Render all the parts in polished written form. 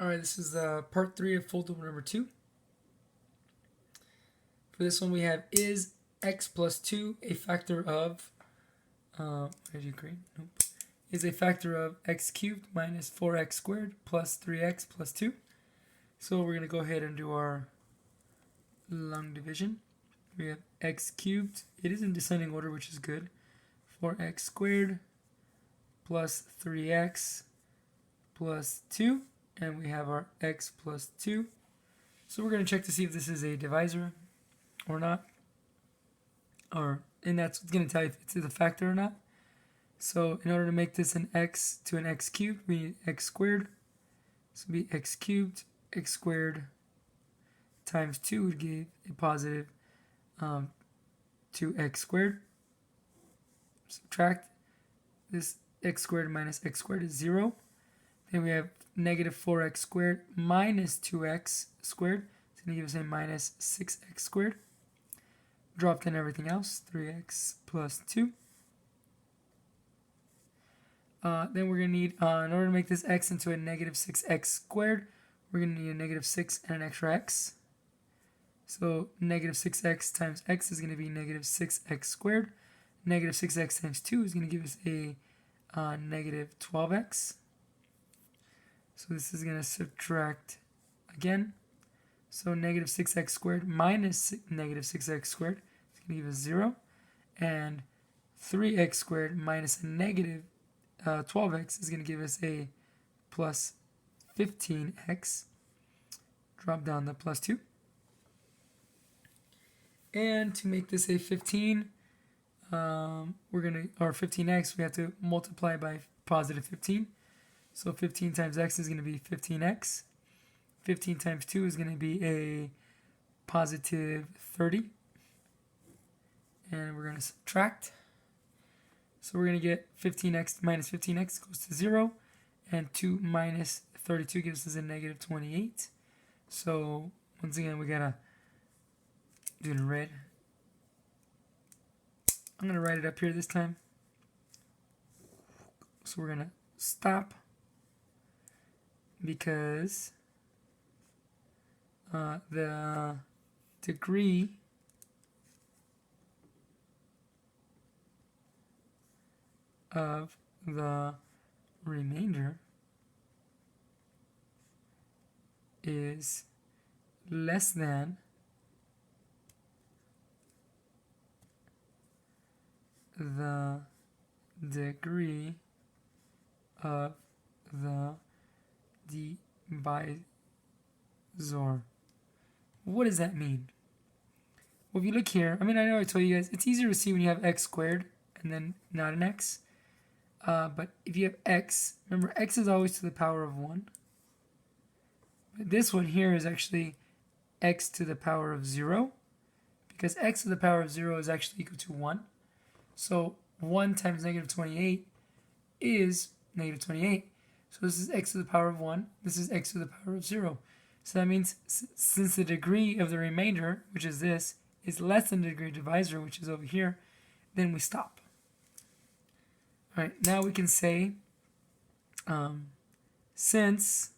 Alright, this is part 3 of foldable number 2. For this one we have, is x plus 2 a factor of, did you agree? Nope. Is a factor of x cubed minus 4x squared plus 3x plus 2. So we're going to go ahead and do our long division. We have x cubed. It is in descending order, which is good. 4x squared plus 3x plus 2. And we have our x plus 2. So we're going to check to see if this is a divisor or not. And that's going to tell you if it's a factor or not. So in order to make this an x to an x cubed, we need x squared. So it'll be x cubed, x squared times 2 would give a positive 2x squared. Subtract this x squared minus x squared is 0. Then we have negative 4x squared minus 2x squared. It's going to give us a minus 6x squared. Drop in everything else, 3x plus 2. Then we're going to need, in order to make this x into a negative 6x squared, we're going to need a negative 6 and an extra x. So negative 6x times x is going to be negative 6x squared. Negative 6x times 2 is going to give us a negative 12x. So this is going to subtract again. So negative 6x squared minus negative 6x squared is going to give us 0. And 3x squared minus a negative 12x is going to give us a plus 15x. Drop down the plus 2. And to make this a 15, or 15x, we have to multiply by positive 15. So 15 times x is going to be 15x. 15 times 2 is going to be a positive 30. And we're going to subtract. So we're going to get 15x minus 15x goes to 0. And 2 minus 32 gives us a negative 28. So once again, we got to do it in red. I'm going to write it up here this time. So we're going to stop because the degree of the remainder is less than the degree of the divisor. What does that mean? Well, if you look here, I know I told you guys, it's easier to see when you have x squared and then not an x. But if you have x, remember x is always to the power of 1. But this one here is actually x to the power of 0. Because x to the power of 0 is actually equal to 1. So 1 times negative 28 is negative 28. So this is x to the power of 1. This is x to the power of 0. So that means since the degree of the remainder, which is this, is less than the degree of divisor, which is over here, then we stop. All right, now we can say since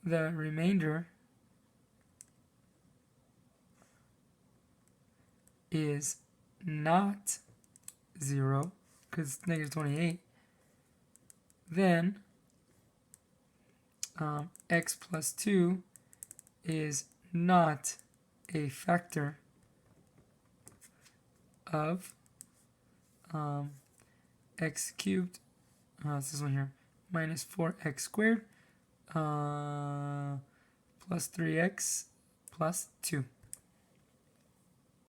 the remainder is not 0, because it's negative 28, then x plus 2 is not a factor of x cubed, it's this one here, minus 4x squared plus 3x plus 2.